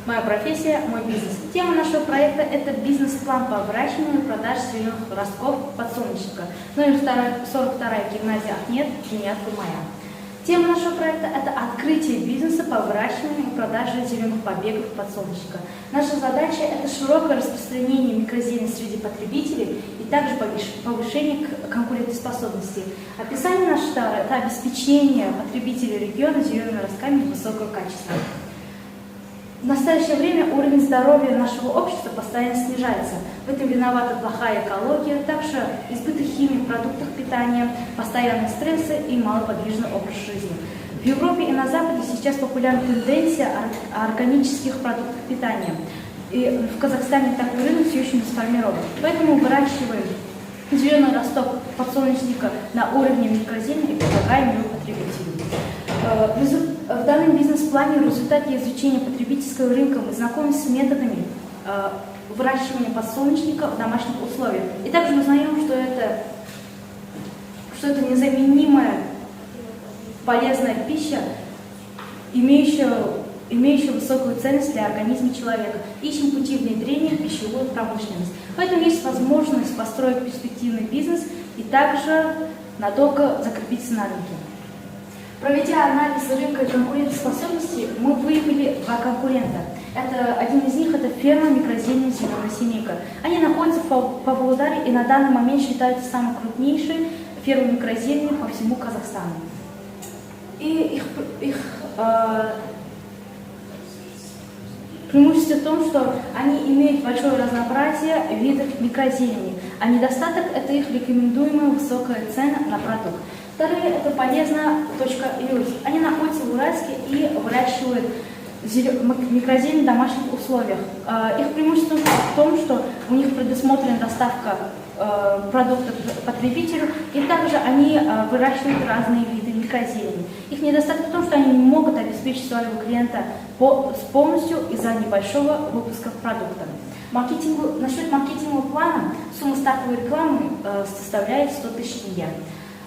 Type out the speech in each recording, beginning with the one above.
Моя профессия, мой бизнес. Тема нашего проекта – это бизнес-план по выращиванию и продаже зеленых ростков подсолнечника. Номер 42 гимназия Ахмед, Гениатка моя. Тема нашего проекта – это открытие бизнеса по выращиванию и продаже зеленых побегов подсолнечника. Наша задача – это широкое распространение микрозелени среди потребителей и также повышение конкурентоспособности. Описание нашего товара – это обеспечение потребителей региона зелеными ростками высокого качества. В настоящее время уровень здоровья нашего общества постоянно снижается. В этом виновата плохая экология, также избыток химии в продуктах питания, постоянные стрессы и малоподвижный образ жизни. В Европе и на Западе сейчас популярна тенденция органических продуктов питания. И в Казахстане такой рынок все еще не сформирован. Поэтому выращиваем зеленый росток подсолнечника на уровне микрозелени и предлагаем его потребителям. В данном бизнес-плане в результате изучения потребительского рынка мы знакомимся с методами выращивания подсолнечника в домашних условиях. И также мы узнаем, что это незаменимая полезная пища, имеющая высокую ценность для организма человека. Ищем пути внедрения в пищевую промышленность. Поэтому есть возможность построить перспективный бизнес и также надолго закрепиться на рынке. Проведя анализ рынка и конкурентоспособности, мы выявили два конкурента. Один из них – это ферма микрозелени «Зеленая семейка». Они находятся в Павлодаре и на данный момент считаются самой крупнейшей фермой микрозелени по всему Казахстану. И их преимущество в том, что они имеют большое разнообразие видов микрозелени, а недостаток – это их рекомендуемая высокая цена на продукт. Второе – это полезно.юз. Они находятся в Уральске и выращивают микрозелень в домашних условиях. Их преимущество в том, что у них предусмотрена доставка продуктов потребителю, и также они выращивают разные виды микрозелени. Их недостаток в том, что они не могут обеспечить своего клиента полностью из-за небольшого выпуска продукта. Насчет маркетингового плана сумма стартовой рекламы составляет 100 тысяч тенге.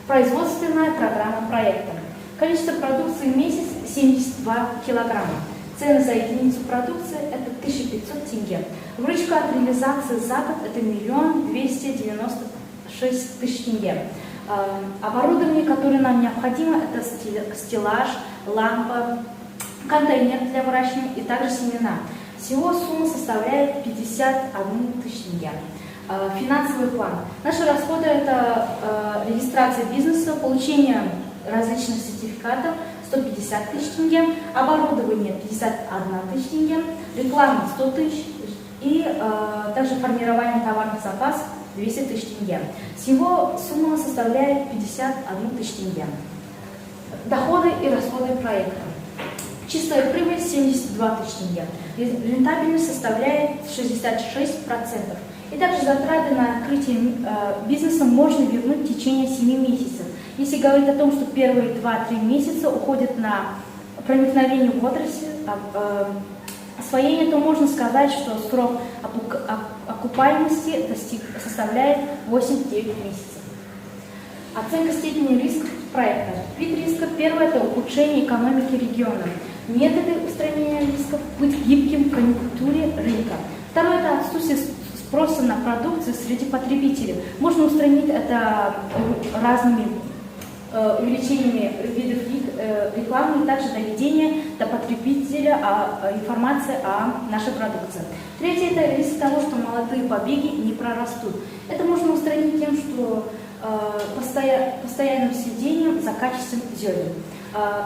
Производственная программа проекта. Количество продукции в месяц 72 килограмма. Цена за единицу продукции – это 1500 тенге. Выручка от реализации за год – это 1 296 000 тенге. Оборудование, которое нам необходимо, это стеллаж, лампа, контейнер для выращивания и также семена. Всего сумма составляет 51 000 тенге. Финансовый план. Наши расходы – это регистрация бизнеса, получение различных сертификатов 150 000 тенге, оборудование 51 000 тенге, реклама 100 000 и также формирование товарных запасов 200 000 тенге. Всего сумма составляет 51 000 тенге. Доходы и расходы проекта. Чистая прибыль 72 000 тенге. Рентабельность составляет 66%. И также затраты на открытие бизнеса можно вернуть в течение 7 месяцев. Если говорить о том, что первые 2-3 месяца уходят на проникновение в отрасль, освоение, то можно сказать, что срок окупаемости составляет 8-9 месяцев. Оценка степени риска проекта. Вид риска. Первое – это ухудшение экономики региона. Методы устранения рисков – быть гибким в конъюнктуре рынка. Второе – это отсутствие спроса на продукцию среди потребителей. Можно устранить это разными увеличениями видов рекламы и также доведения до потребителя информации о нашей продукции. Третье – это риск того, что молодые побеги не прорастут. Это можно устранить тем, что постоянным следением за качеством зерен.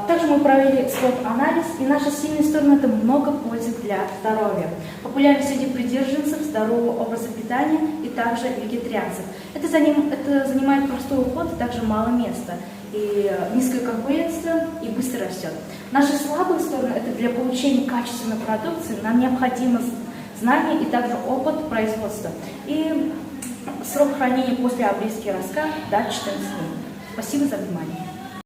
Также мы провели свод-анализ, и наша сильная сторона – это много пользы для здоровья. Популярность среди придержанцев здорового образа питания и также вегетарианцев. Это занимает простой уход и также мало места. И низкая конкуренция и быстро растет. Наши слабые стороны – это для получения качественной продукции нам необходимо знания и также опыт производства. И срок хранения после обрезки ростка до 14 дней. Спасибо за внимание.